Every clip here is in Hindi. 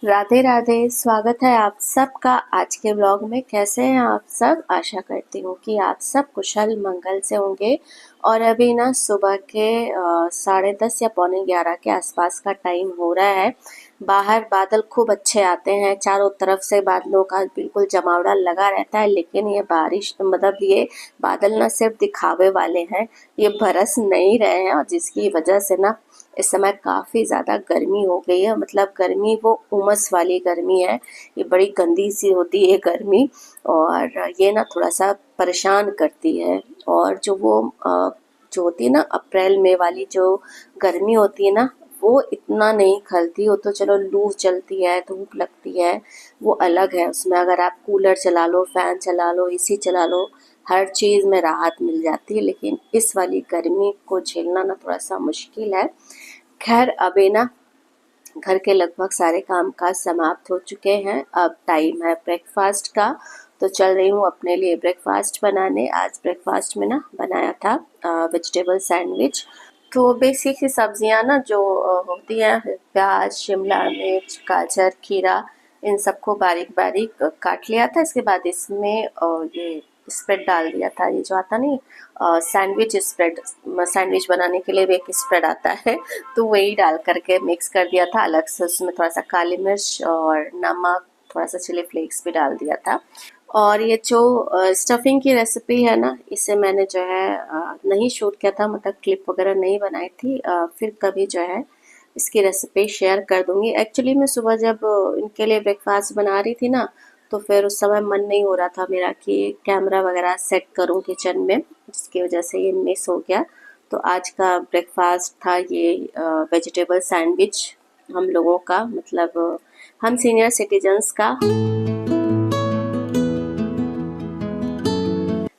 राधे राधे। स्वागत है आप सबका आज के ब्लॉग में। कैसे हैं आप सब? आशा करती हूँ कि आप सब कुशल मंगल से होंगे। और अभी ना सुबह के 10:30 या पौने 11 के आसपास का टाइम हो रहा है। बाहर बादल खूब अच्छे आते हैं, चारों तरफ से बादलों का बिल्कुल जमावड़ा लगा रहता है। लेकिन ये बारिश मतलब ये बादल ना सिर्फ दिखावे वाले हैं, ये बरस नहीं रहे हैं। और जिसकी वजह से ना इस समय काफ़ी ज़्यादा गर्मी हो गई है। मतलब गर्मी वो उमस वाली गर्मी है, ये बड़ी गंदी सी होती है गर्मी। और ये ना थोड़ा सा परेशान करती है। और जो होती है ना अप्रैल मई वाली जो गर्मी होती है ना, वो इतना नहीं खलती। वो तो चलो लू चलती है, धूप लगती है, वो अलग है। उसमें अगर आप कूलर चला लो, फैन चला लो, एसी चला लो, हर चीज़ में राहत मिल जाती है। लेकिन इस वाली गर्मी को झेलना ना थोड़ा सा मुश्किल है। खैर अभी ना घर के लगभग सारे काम काज समाप्त हो चुके हैं। अब टाइम है ब्रेकफास्ट का, तो चल रही हूँ अपने लिए ब्रेकफास्ट बनाने। आज ब्रेकफास्ट में ना बनाया था वेजिटेबल सैंडविच। तो बेसिक सी सब्जियां ना जो होती हैं, प्याज, शिमला मिर्च, गाजर, खीरा, इन सबको बारीक बारीक काट लिया था। इसके बाद इसमें ये स्प्रेड डाल दिया था। ये जो आता नहीं सैंडविच स्प्रेड, सैंडविच बनाने के लिए भी एक स्प्रेड आता है, तो वही डाल करके मिक्स कर दिया था। अलग से उसमें थोड़ा सा काली मिर्च और नमक, थोड़ा सा चिली फ्लेक्स भी डाल दिया था। और ये जो स्टफिंग की रेसिपी है ना, इसे मैंने जो है नहीं शूट किया था, मतलब क्लिप वगैरह नहीं बनाई थी। फिर कभी जो है इसकी रेसिपी शेयर कर दूंगी। एक्चुअली मैं सुबह जब इनके लिए ब्रेकफास्ट बना रही थी ना, तो फिर उस समय मन नहीं हो रहा था मेरा कि कैमरा वगैरह सेट करूं किचन में, जिसकी वजह से ये मिस हो गया। तो आज का ब्रेकफास्ट था ये वेजिटेबल सैंडविच हम लोगों का, मतलब हम सीनियर सिटीजन्स का।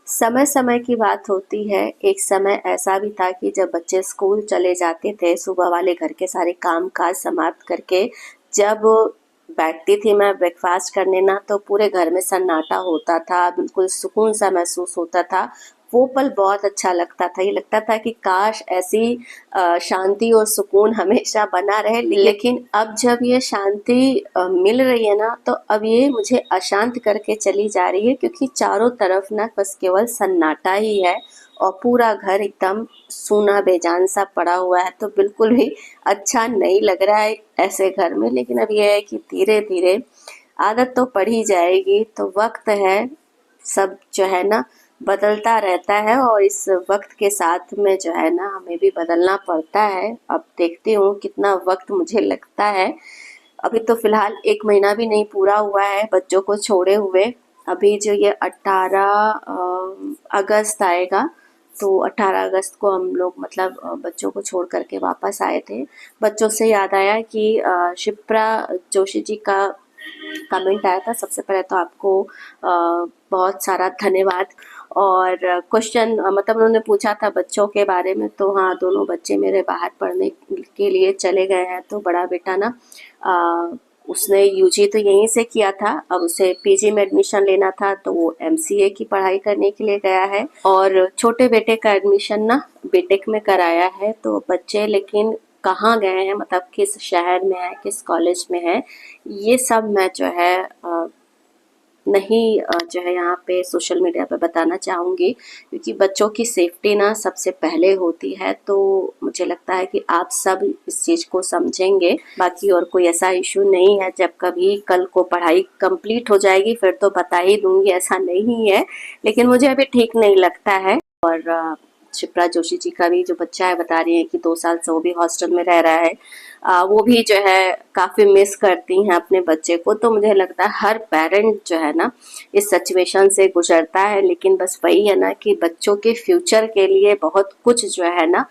समय समय की बात होती है। एक समय ऐसा भी था कि जब बच्चे स्कूल चले जाते थे, सुबह वाले घर के सारे काम काज समाप्त करके जब बैठती थी मैं ब्रेकफास्ट करने ना, तो पूरे घर में सन्नाटा होता था, बिल्कुल सुकून सा महसूस होता था। वो पल बहुत अच्छा लगता था। ये लगता था कि काश ऐसी शांति और सुकून हमेशा बना रहे। लेकिन अब जब ये शांति मिल रही है ना, तो अब ये मुझे अशांत करके चली जा रही है, क्योंकि चारों तरफ ना बस केवल सन्नाटा ही है और पूरा घर एकदम सूना बेजान सा पड़ा हुआ है। तो बिल्कुल भी अच्छा नहीं लग रहा है ऐसे घर में। लेकिन अब ये है कि धीरे धीरे आदत तो पड़ ही जाएगी। तो वक्त है, सब जो है ना बदलता रहता है, और इस वक्त के साथ में जो है ना हमें भी बदलना पड़ता है। अब देखती हूँ कितना वक्त मुझे लगता है। अभी तो फिलहाल 1 महीना भी नहीं पूरा हुआ है बच्चों को छोड़े हुए। अभी जो ये 18 अगस्त आएगा, तो 18 अगस्त को हम लोग मतलब बच्चों को छोड़ करके वापस आए थे। बच्चों से याद आया कि शिप्रा जोशी जी का कमेंट आया था। सबसे पहले तो आपको बहुत सारा धन्यवाद। और क्वेश्चन मतलब उन्होंने पूछा था बच्चों के बारे में, तो हाँ, दोनों बच्चे मेरे बाहर पढ़ने के लिए चले गए हैं। तो बड़ा बेटा ना उसने यूजी तो यहीं से किया था, अब उसे पीजी में एडमिशन लेना था, तो वो एमसीए की पढ़ाई करने के लिए गया है। और छोटे बेटे का एडमिशन ना बीटेक में कराया है। तो बच्चे लेकिन कहाँ गए हैं, मतलब किस शहर में है, किस कॉलेज में है, ये सब मैं जो है नहीं जो है यहाँ पे सोशल मीडिया पे बताना चाहूँगी, क्योंकि बच्चों की सेफ्टी ना सबसे पहले होती है। तो मुझे लगता है कि आप सब इस चीज़ को समझेंगे। बाकी और कोई ऐसा इशू नहीं है। जब कभी कल को पढ़ाई कंप्लीट हो जाएगी फिर तो बता ही दूंगी, ऐसा नहीं है। लेकिन मुझे अभी ठीक नहीं लगता है। और शिप्रा जोशी जी का भी जो बच्चा है, बता रही है कि 2 साल से वो भी हॉस्टल में रह रहा है। वो भी जो है काफ़ी मिस करती हैं अपने बच्चे को। तो मुझे लगता है हर पेरेंट जो है ना इस सिचुएशन से गुजरता है। लेकिन बस वही है ना कि बच्चों के फ्यूचर के लिए बहुत कुछ जो है ना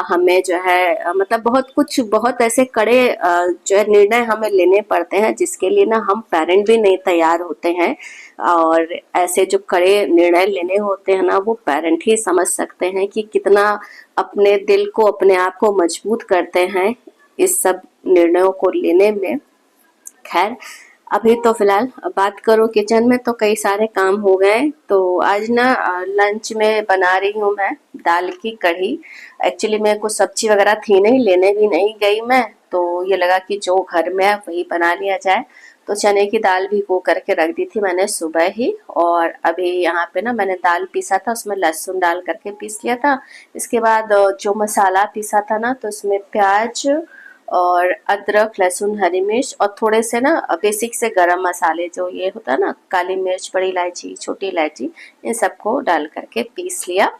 हमें जो है मतलब बहुत कुछ, बहुत ऐसे कड़े जो है निर्णय हमें लेने पड़ते हैं, जिसके लिए ना हम पेरेंट भी नहीं तैयार होते हैं। और ऐसे जो कड़े निर्णय लेने होते हैं ना, वो पेरेंट ही समझ सकते हैं कि कितना अपने दिल को, अपने आप को मजबूत करते हैं इस सब निर्णयों को लेने में। खैर अभी तो फिलहाल बात करो किचन में, तो कई सारे काम हो गए। तो आज ना लंच में बना रही हूँ मैं दाल की कढ़ी। एक्चुअली मेरे को सब्जी वगैरह थी नहीं, लेने भी नहीं गई मैं। तो ये लगा कि जो घर में है वही बना लिया जाए। तो चने की दाल भिगो करके रख दी थी मैंने सुबह ही, और अभी यहाँ पे ना मैंने दाल पीसा था, उसमें लहसुन डाल करके पीस लिया था। इसके बाद जो मसाला पीसा था ना, तो उसमें प्याज और अदरक, लहसुन, हरी मिर्च और थोड़े से ना बेसिक से गरम मसाले जो ये होता है ना, काली मिर्च, बड़ी इलायची, छोटी इलायची, इन सबको डाल करके पीस लिया।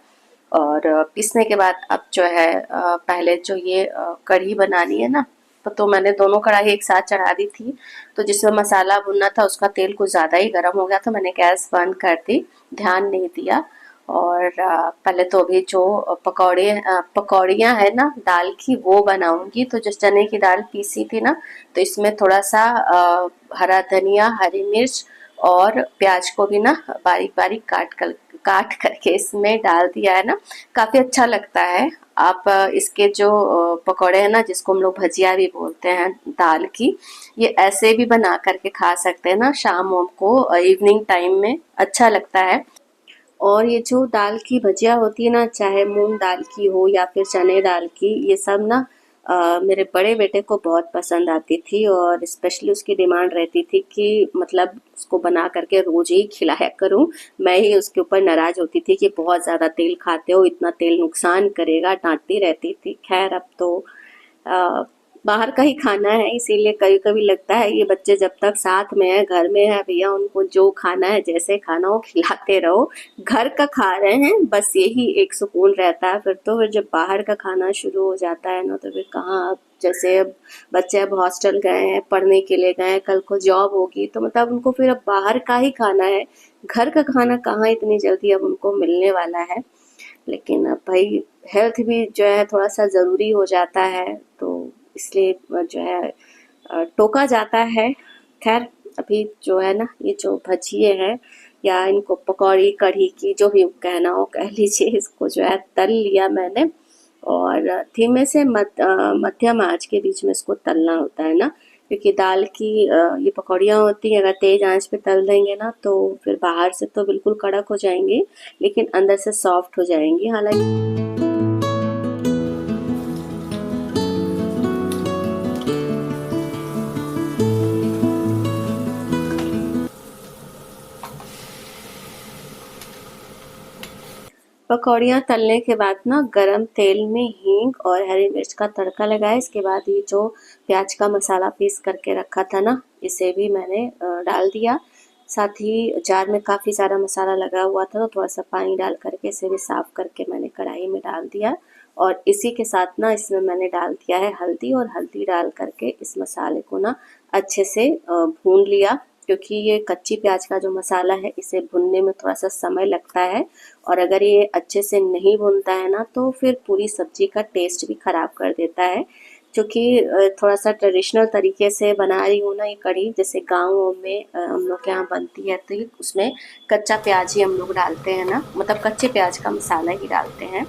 और पीसने के बाद अब जो है पहले जो ये कढ़ी बनानी है ना, तो मैंने दोनों कढ़ाई एक साथ चढ़ा दी थी। तो जिसमें मसाला भुनना था उसका तेल कुछ ज़्यादा ही गर्म हो गया, तो मैंने गैस बंद कर दी, ध्यान नहीं दिया। और पहले तो अभी जो पकौड़ियाँ है ना दाल की, वो बनाऊंगी। तो जो चने की दाल पीसी थी ना, तो इसमें थोड़ा सा हरा धनिया, हरी मिर्च और प्याज को भी ना बारीक बारीक काट करके इसमें डाल दिया है ना, काफ़ी अच्छा लगता है। आप इसके जो पकौड़े हैं ना, जिसको हम लोग भजिया भी बोलते हैं दाल की, ये ऐसे भी बना करके खा सकते हैं ना, शाम को इवनिंग टाइम में अच्छा लगता है। और ये जो दाल की भजिया होती है ना, चाहे मूंग दाल की हो या फिर चने दाल की, ये सब ना मेरे बड़े बेटे को बहुत पसंद आती थी, और स्पेशली उसकी डिमांड रहती थी कि मतलब उसको बना करके रोज ही खिलाया करूं। मैं ही उसके ऊपर नाराज होती थी कि बहुत ज़्यादा तेल खाते हो, इतना तेल नुकसान करेगा, डांटती रहती थी। खैर अब तो अ, बाहर का ही खाना है, इसीलिए कभी कभी लगता है ये बच्चे जब तक साथ में है, घर में है भैया, उनको जो खाना है, जैसे खाना हो खिलाते रहो। घर का खा रहे हैं बस, यही एक सुकून रहता है। फिर जब बाहर का खाना शुरू हो जाता है ना, तो फिर कहाँ, अब जैसे अब बच्चे अब हॉस्टल गए हैं, पढ़ने के लिए गए हैं, कल को जॉब होगी, तो मतलब उनको फिर अब बाहर का ही खाना है। घर का खाना कहाँ इतनी जल्दी अब उनको मिलने वाला है। लेकिन अब भाई हेल्थ भी जो है थोड़ा सा ज़रूरी हो जाता है, तो इसलिए जो है टोका जाता है। खैर अभी जो है ना, ये जो भजिए हैं या इनको पकौड़ी कढ़ी की जो भी कहना हो कह लीजिए, इसको जो है तल लिया मैंने। और धीमे से मध्यम आंच के बीच में इसको तलना होता है ना, क्योंकि दाल की ये पकौड़ियाँ होती हैं, अगर तेज आंच पे तल देंगे ना, तो फिर बाहर से तो बिल्कुल कड़क हो जाएंगी, लेकिन अंदर से सॉफ्ट हो जाएंगी। हालांकि पकौड़ियाँ तलने के बाद ना गरम तेल में हींग और हरी मिर्च का तड़का लगाया। इसके बाद ये जो प्याज का मसाला पीस करके रखा था ना, इसे भी मैंने डाल दिया। साथ ही जार में काफ़ी सारा मसाला लगा हुआ था, तो थोड़ा सा पानी डाल करके इसे भी साफ करके मैंने कढ़ाई में डाल दिया। और इसी के साथ ना इसमें मैंने डाल दिया है हल्दी, और हल्दी डाल करके इस मसाले को ना अच्छे से भून लिया, क्योंकि ये कच्ची प्याज का जो मसाला है, इसे भुनने में थोड़ा सा समय लगता है। और अगर ये अच्छे से नहीं भुनता है ना, तो फिर पूरी सब्जी का टेस्ट भी खराब कर देता है। क्योंकि थोड़ा सा ट्रेडिशनल तरीके से बना रही हूँ ना ये कढ़ी, जैसे गाँव में हम लोग के यहाँ बनती है, तो उसमें कच्चा प्याज ही हम लोग डालते हैं ना, मतलब कच्चे प्याज का मसाला ही डालते हैं।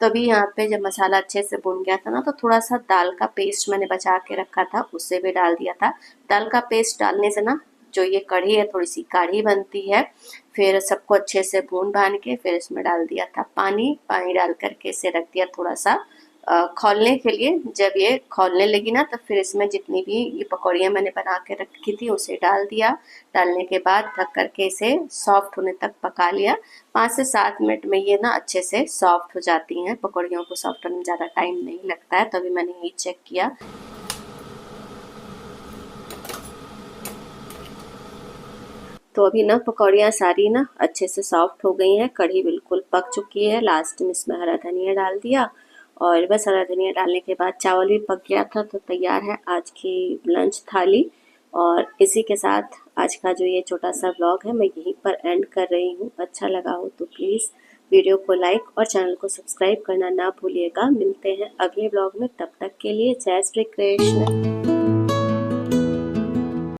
तभी यहाँ पे जब मसाला अच्छे से भुन गया था ना, तो थोड़ा सा दाल का पेस्ट मैंने बचा के रखा था, उसे भी डाल दिया था। दाल का पेस्ट डालने से ना जो ये कढ़ी है थोड़ी सी गाढ़ी बनती है। फिर सबको अच्छे से भून भान के फिर इसमें डाल दिया था पानी। पानी डाल करके इसे रख दिया थोड़ा सा खौलने के लिए। जब ये खौलने लगी ना, तो फिर इसमें जितनी भी ये पकौड़ियाँ मैंने बना के रखी थी उसे डाल दिया। डालने के बाद ढक करके इसे सॉफ्ट होने तक पका लिया। 5 से 7 मिनट में ये ना अच्छे से सॉफ्ट हो जाती हैं। पकौड़ियों को सॉफ्ट होने में ज़्यादा टाइम नहीं लगता है। तभी मैंने ये चेक किया। तो अभी ना पकौड़ियाँ सारी ना अच्छे से सॉफ्ट हो गई हैं, कढ़ी बिल्कुल पक चुकी है। लास्ट में इसमें हरा धनिया डाल दिया, और बस हरा धनिया डालने के बाद चावल भी पक गया था। तो तैयार है आज की लंच थाली। और इसी के साथ आज का जो ये छोटा सा व्लॉग है मैं यहीं पर एंड कर रही हूँ। अच्छा लगा हो तो प्लीज़ वीडियो को लाइक और चैनल को सब्सक्राइब करना ना भूलिएगा। मिलते हैं अगले व्लॉग में, तब तक के लिए जय श्री कृष्ण।